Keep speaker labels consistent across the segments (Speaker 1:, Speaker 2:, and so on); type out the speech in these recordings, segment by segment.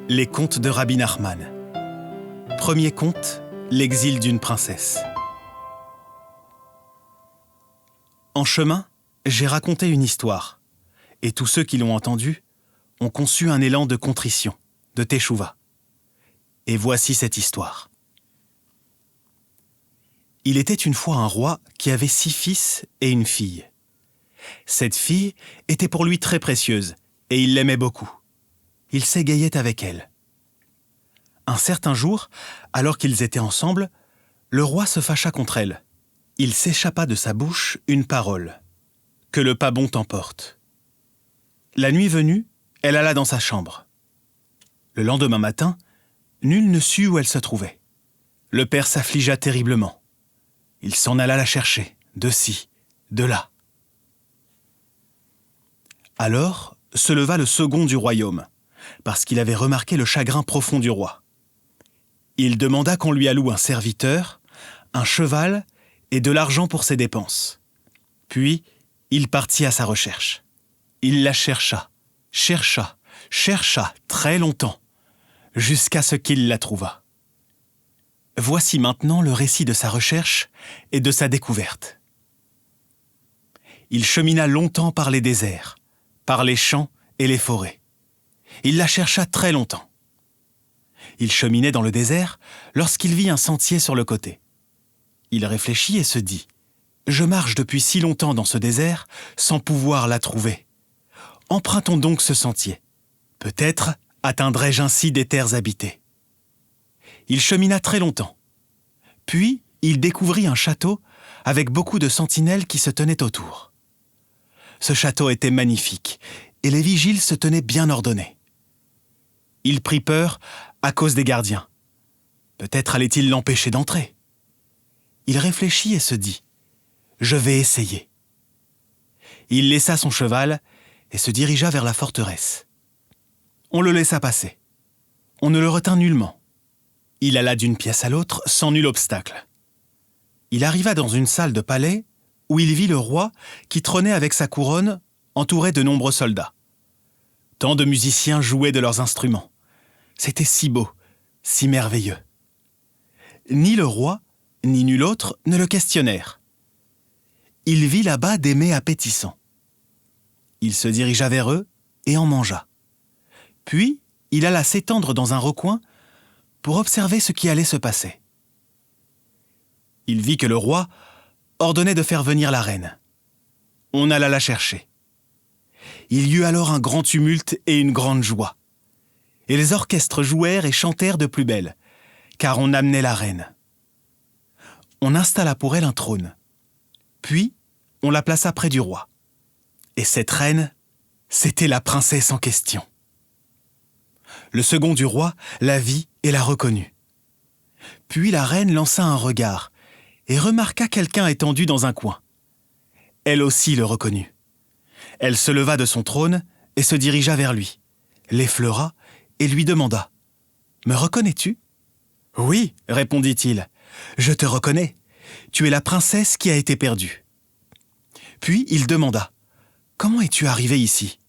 Speaker 1: Les contes de Rabbi Nachman. Premier conte, l'exil d'une princesse. En chemin, j'ai raconté une histoire, et tous ceux qui l'ont entendue ont conçu un élan de contrition, de teshuva. Et voici cette histoire. Il était une fois un roi qui avait 6 fils et une fille. Cette fille était pour lui très précieuse, et il l'aimait beaucoup. Il s'égayait avec elle. Un certain jour, alors qu'ils étaient ensemble, le roi se fâcha contre elle. Il s'échappa de sa bouche une parole. « Que le pas bon t'emporte ». La nuit venue, elle alla dans sa chambre. Le lendemain matin, nul ne sut où elle se trouvait. Le père s'affligea terriblement. Il s'en alla la chercher, de ci, de là. Alors se leva le second du royaume, parce qu'il avait remarqué le chagrin profond du roi. Il demanda qu'on lui alloue un serviteur, un cheval et de l'argent pour ses dépenses. Puis, il partit à sa recherche. Il la chercha très longtemps, jusqu'à ce qu'il la trouva. Voici maintenant le récit de sa recherche et de sa découverte. Il chemina longtemps par les déserts, par les champs et les forêts. Il la chercha très longtemps. Il cheminait dans le désert lorsqu'il vit un sentier sur le côté. Il réfléchit et se dit « Je marche depuis si longtemps dans ce désert sans pouvoir la trouver. Empruntons donc ce sentier. Peut-être atteindrai-je ainsi des terres habitées. » Il chemina très longtemps. Puis, il découvrit un château avec beaucoup de sentinelles qui se tenaient autour. Ce château était magnifique et les vigiles se tenaient bien ordonnés. Il prit peur à cause des gardiens. Peut-être allait-il l'empêcher d'entrer. Il réfléchit et se dit « Je vais essayer ». Il laissa son cheval et se dirigea vers la forteresse. On le laissa passer. On ne le retint nullement. Il alla d'une pièce à l'autre sans nul obstacle. Il arriva dans une salle de palais où il vit le roi qui trônait avec sa couronne entouré de nombreux soldats. Tant de musiciens jouaient de leurs instruments. C'était si beau, si merveilleux. Ni le roi, ni nul autre ne le questionnèrent. Il vit là-bas des mets appétissants. Il se dirigea vers eux et en mangea. Puis, il alla s'étendre dans un recoin pour observer ce qui allait se passer. Il vit que le roi ordonnait de faire venir la reine. On alla la chercher. Il y eut alors un grand tumulte et une grande joie. Et les orchestres jouèrent et chantèrent de plus belle, car on amenait la reine. On installa pour elle un trône. Puis, on la plaça près du roi. Et cette reine, c'était la princesse en question. Le second du roi la vit et la reconnut. Puis la reine lança un regard et remarqua quelqu'un étendu dans un coin. Elle aussi le reconnut. Elle se leva de son trône et se dirigea vers lui, l'effleura et lui demanda « Me reconnais-tu » ?« Oui, répondit-il, je te reconnais. Tu es la princesse qui a été perdue. » Puis il demanda « Comment es-tu arrivée ici ?»«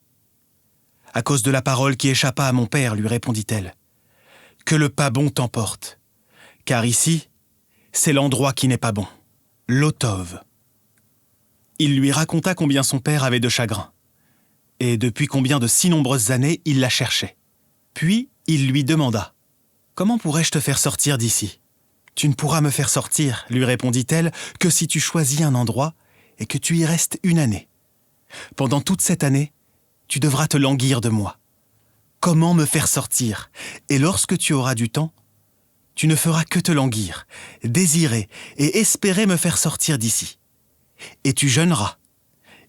Speaker 1: À cause de la parole qui échappa à mon père, lui répondit-elle. Que le pas bon t'emporte, car ici, c'est l'endroit qui n'est pas bon, l'Otov. » Il lui raconta combien son père avait de chagrin, et depuis combien de si nombreuses années il la cherchait. Puis il lui demanda « Comment pourrais-je te faire sortir d'ici ?»« Tu ne pourras me faire sortir, lui répondit-elle, que si tu choisis un endroit et que tu y restes 1 année. Pendant toute cette année, tu devras te languir de moi. Comment me faire sortir? Et lorsque tu auras du temps, tu ne feras que te languir, désirer et espérer me faire sortir d'ici. Et tu jeûneras.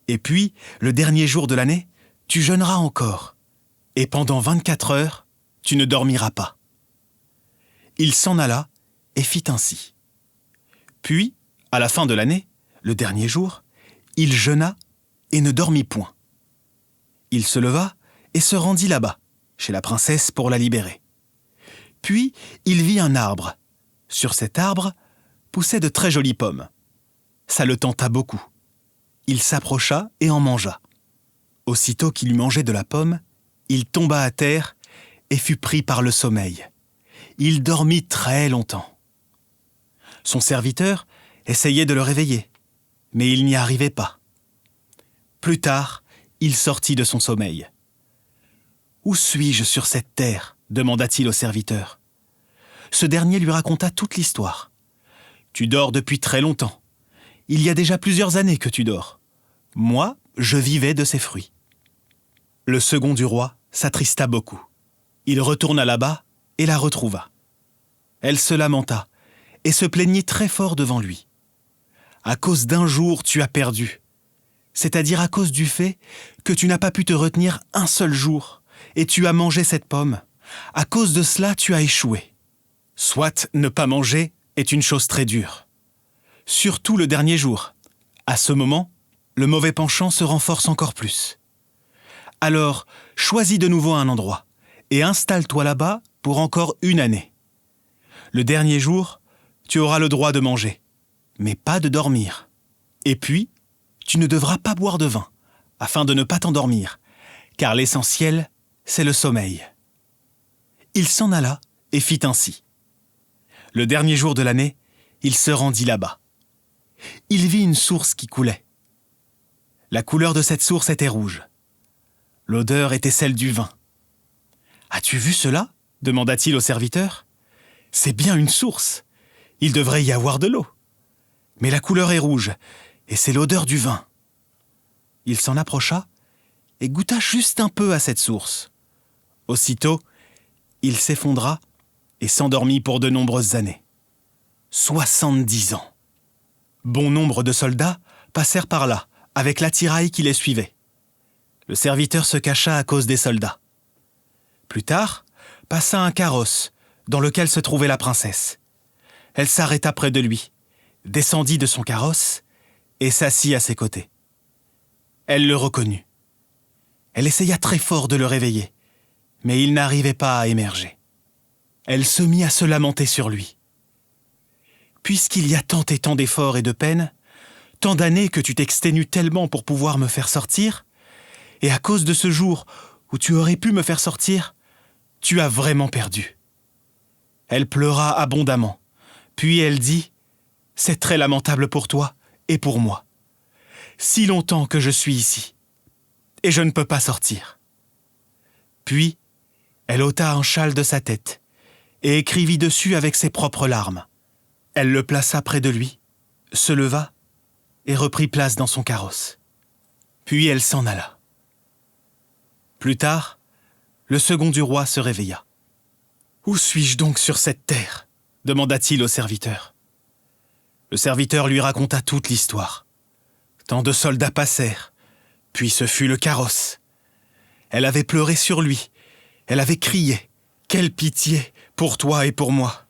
Speaker 1: Et puis, le dernier jour de l'année, tu jeûneras encore. Et pendant 24 heures, tu ne dormiras pas. » Il s'en alla et fit ainsi. Puis, à la fin de l'année, le dernier jour, il jeûna et ne dormit point. Il se leva et se rendit là-bas, chez la princesse pour la libérer. Puis, il vit un arbre. Sur cet arbre poussaient de très jolies pommes. Ça le tenta beaucoup. Il s'approcha et en mangea. Aussitôt qu'il eut mangé de la pomme, il tomba à terre et fut pris par le sommeil. Il dormit très longtemps. Son serviteur essayait de le réveiller, mais il n'y arrivait pas. Plus tard, il sortit de son sommeil. « Où suis-je sur cette terre ?» demanda-t-il au serviteur. Ce dernier lui raconta toute l'histoire. « Tu dors depuis très longtemps. Il y a déjà plusieurs années que tu dors. Moi, je vivais de ces fruits. » Le second du roi s'attrista beaucoup. Il retourna là-bas et la retrouva. Elle se lamenta et se plaignit très fort devant lui. « À cause d'un jour, tu as perdu. C'est-à-dire à cause du fait que tu n'as pas pu te retenir un seul jour et tu as mangé cette pomme. À cause de cela, tu as échoué. Soit ne pas manger est une chose très dure. Surtout le dernier jour. À ce moment, le mauvais penchant se renforce encore plus. Alors, choisis de nouveau un endroit et installe-toi là-bas pour encore 1 année. Le dernier jour, tu auras le droit de manger, mais pas de dormir. Et puis, tu ne devras pas boire de vin, afin de ne pas t'endormir, car l'essentiel, c'est le sommeil. » Il s'en alla et fit ainsi. Le dernier jour de l'année, il se rendit là-bas. Il vit une source qui coulait. La couleur de cette source était rouge. L'odeur était celle du vin. « As-tu vu cela ?» demanda-t-il au serviteur. « C'est bien une source. Il devrait y avoir de l'eau. Mais la couleur est rouge, et c'est l'odeur du vin. » Il s'en approcha et goûta juste un peu à cette source. Aussitôt, il s'effondra et s'endormit pour de nombreuses années. 70 ans. Bon nombre de soldats passèrent par là, avec l'attirail qui les suivait. Le serviteur se cacha à cause des soldats. Plus tard, passa un carrosse dans lequel se trouvait la princesse. Elle s'arrêta près de lui, descendit de son carrosse et s'assit à ses côtés. Elle le reconnut. Elle essaya très fort de le réveiller, mais il n'arrivait pas à émerger. Elle se mit à se lamenter sur lui. « Puisqu'il y a tant et tant d'efforts et de peines, tant d'années que tu t'exténues tellement pour pouvoir me faire sortir, et à cause de ce jour où tu aurais pu me faire sortir, tu as vraiment perdu. » Elle pleura abondamment, puis elle dit « C'est très lamentable pour toi et pour moi. Si longtemps que je suis ici, et je ne peux pas sortir. » Puis, elle ôta un châle de sa tête et écrivit dessus avec ses propres larmes. Elle le plaça près de lui, se leva et reprit place dans son carrosse. Puis elle s'en alla. Plus tard, le second du roi se réveilla. « Où suis-je donc sur cette terre ?» demanda-t-il au serviteur. Le serviteur lui raconta toute l'histoire. Tant de soldats passèrent, puis ce fut le carrosse. Elle avait pleuré sur lui, elle avait crié « Quelle pitié pour toi et pour moi !»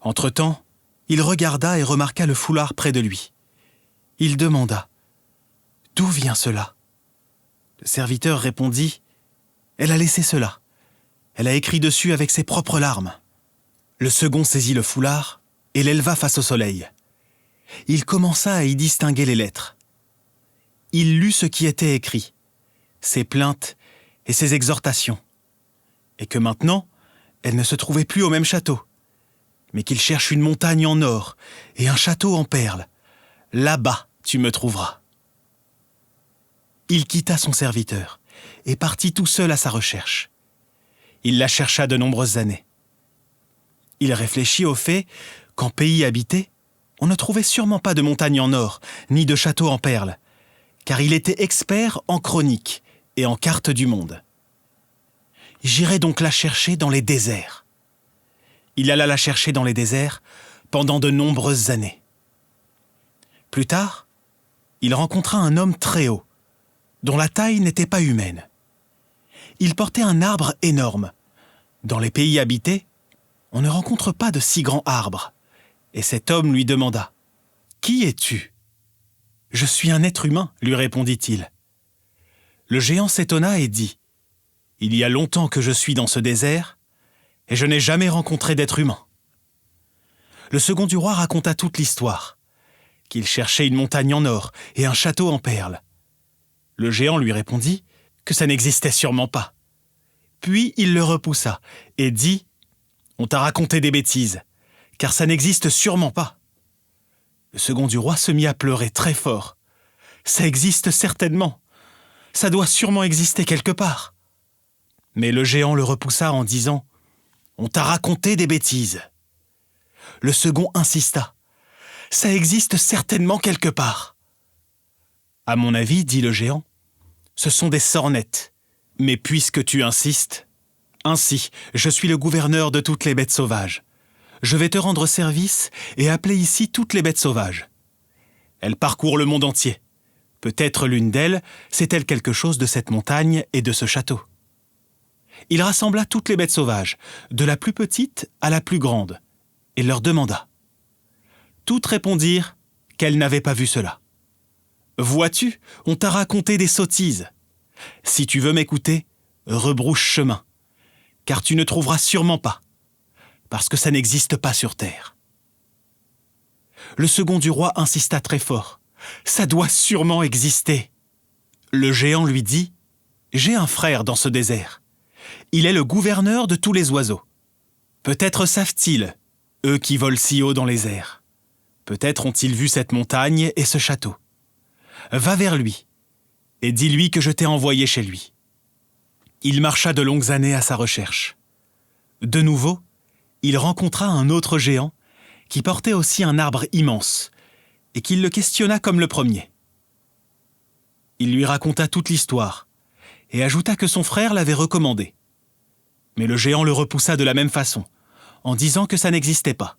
Speaker 1: Entre-temps, il regarda et remarqua le foulard près de lui. Il demanda « D'où vient cela ?» Le serviteur répondit « Elle a laissé cela. Elle a écrit dessus avec ses propres larmes. » Le second saisit le foulard et l'éleva face au soleil. Il commença à y distinguer les lettres. Il lut ce qui était écrit, ses plaintes et ses exhortations, et que maintenant, elle ne se trouvait plus au même château, mais qu'il cherche une montagne en or et un château en perles. Là-bas, tu me trouveras. Il quitta son serviteur et partit tout seul à sa recherche. Il la chercha de nombreuses années. Il réfléchit au fait qu'en pays habité, on ne trouvait sûrement pas de montagne en or, ni de château en perles, car il était expert en chronique et en cartes du monde. J'irai donc la chercher dans les déserts. Il alla la chercher dans les déserts pendant de nombreuses années. Plus tard, il rencontra un homme très haut, dont la taille n'était pas humaine. Il portait un arbre énorme. Dans les pays habités, on ne rencontre pas de si grands arbres. Et cet homme lui demanda « Qui es-tu » ?« Je suis un être humain, lui répondit-il. Le géant s'étonna et dit « Il y a longtemps que je suis dans ce désert, et je n'ai jamais rencontré d'être humain. » Le second du roi raconta toute l'histoire, qu'il cherchait une montagne en or et un château en perles. Le géant lui répondit que ça n'existait sûrement pas, Puis il le repoussa et dit « On t'a raconté des bêtises, car ça n'existe sûrement pas. » Le second du roi se mit à pleurer très fort. « Ça existe certainement. Ça doit sûrement exister quelque part. » Mais le géant le repoussa en disant « On t'a raconté des bêtises. » Le second insista. « Ça existe certainement quelque part. » « À mon avis, dit le géant, ce sont des sornettes. Mais puisque tu insistes, ainsi, je suis le gouverneur de toutes les bêtes sauvages. Je vais te rendre service et appeler ici toutes les bêtes sauvages. Elles parcourent le monde entier. Peut-être l'une d'elles sait-elle quelque chose de cette montagne et de ce château. » Il rassembla toutes les bêtes sauvages, de la plus petite à la plus grande, et leur demanda. Toutes répondirent qu'elles n'avaient pas vu cela. « Vois-tu, on t'a raconté des sottises. Si tu veux m'écouter, rebrousse chemin, car tu ne trouveras sûrement pas, parce que ça n'existe pas sur terre. » Le second du roi insista très fort. « Ça doit sûrement exister. » Le géant lui dit « J'ai un frère dans ce désert. Il est le gouverneur de tous les oiseaux. Peut-être savent-ils, eux qui volent si haut dans les airs. Peut-être ont-ils vu cette montagne et ce château. Va vers lui et dis-lui que je t'ai envoyé chez lui. » Il marcha de longues années à sa recherche. De nouveau, il rencontra un autre géant qui portait aussi un arbre immense et qu'il le questionna comme le premier. Il lui raconta toute l'histoire et ajouta que son frère l'avait recommandé. Mais le géant le repoussa de la même façon, en disant que ça n'existait pas.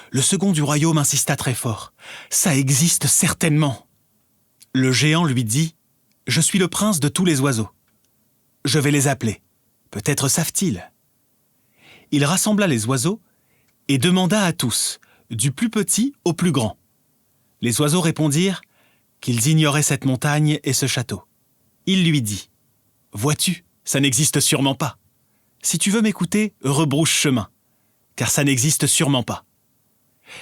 Speaker 1: Le second du royaume insista très fort. « Ça existe certainement. » Le géant lui dit « Je suis le prince de tous les oiseaux. Je vais les appeler. Peut-être savent-ils. » Il rassembla les oiseaux et demanda à tous, du plus petit au plus grand. Les oiseaux répondirent qu'ils ignoraient cette montagne et ce château. Il lui dit « Vois-tu, ça n'existe sûrement pas. Si tu veux m'écouter, rebrousse chemin, car ça n'existe sûrement pas. »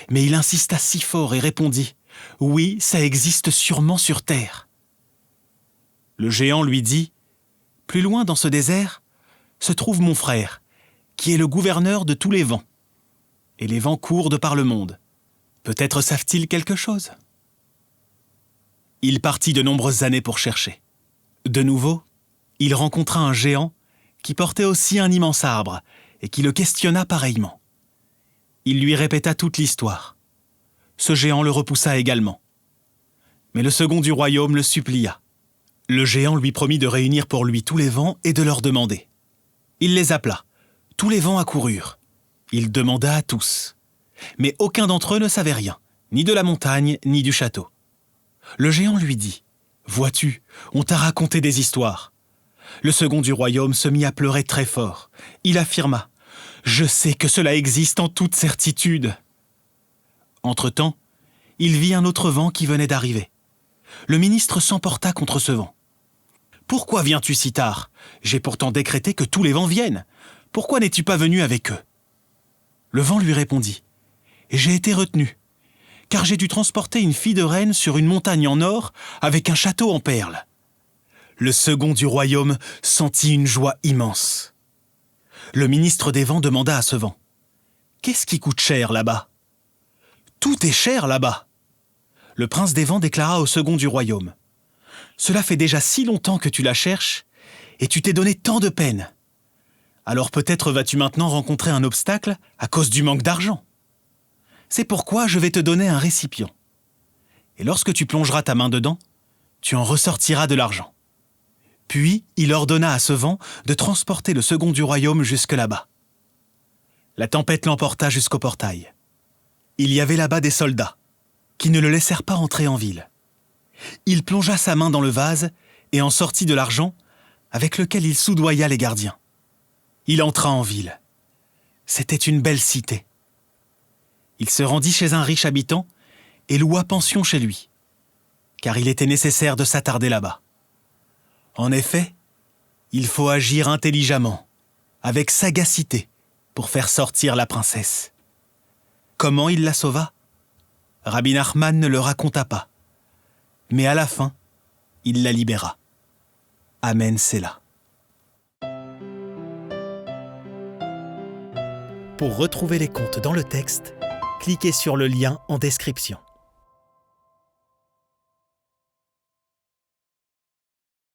Speaker 1: Mais il insista si fort et répondit « Oui, ça existe sûrement sur terre. » Le géant lui dit « Plus loin dans ce désert se trouve mon frère, qui est le gouverneur de tous les vents. Et les vents courent de par le monde. Peut-être savent-ils quelque chose. » Il partit de nombreuses années pour chercher. De nouveau, il rencontra un géant qui portait aussi un immense arbre et qui le questionna pareillement. Il lui répéta toute l'histoire. Ce géant le repoussa également. Mais le second du royaume le supplia. Le géant lui promit de réunir pour lui tous les vents et de leur demander. Il les appela. Tous les vents accoururent. Il demanda à tous. Mais aucun d'entre eux ne savait rien, ni de la montagne, ni du château. Le géant lui dit « Vois-tu, on t'a raconté des histoires. » Le second du royaume se mit à pleurer très fort. Il affirma « Je sais que cela existe en toute certitude. » Entre-temps, il vit un autre vent qui venait d'arriver. Le ministre s'emporta contre ce vent. « Pourquoi viens-tu si tard? J'ai pourtant décrété que tous les vents viennent. Pourquoi n'es-tu pas venu avec eux ?» Le vent lui répondit « J'ai été retenu, car j'ai dû transporter une fille de reine sur une montagne en or avec un château en perles. » Le second du royaume sentit une joie immense. Le ministre des vents demanda à ce vent « Qu'est-ce qui coûte cher là-bas ?»« Tout est cher là-bas. » Le prince des vents déclara au second du royaume « Cela fait déjà si longtemps que tu la cherches et tu t'es donné tant de peine. Alors peut-être vas-tu maintenant rencontrer un obstacle à cause du manque d'argent. C'est pourquoi je vais te donner un récipient. Et lorsque tu plongeras ta main dedans, tu en ressortiras de l'argent. » Puis il ordonna à ce vent de transporter le second du royaume jusque là-bas. La tempête l'emporta jusqu'au portail. Il y avait là-bas des soldats, qui ne le laissèrent pas entrer en ville. Il plongea sa main dans le vase et en sortit de l'argent, avec lequel il soudoya les gardiens. Il entra en ville. C'était une belle cité. Il se rendit chez un riche habitant et loua pension chez lui, car il était nécessaire de s'attarder là-bas. En effet, il faut agir intelligemment, avec sagacité, pour faire sortir la princesse. Comment il la sauva? Rabbi Nachman ne le raconta pas, mais à la fin, il la libéra. Amen, Selah.
Speaker 2: Pour retrouver les contes dans le texte, cliquez sur le lien en description.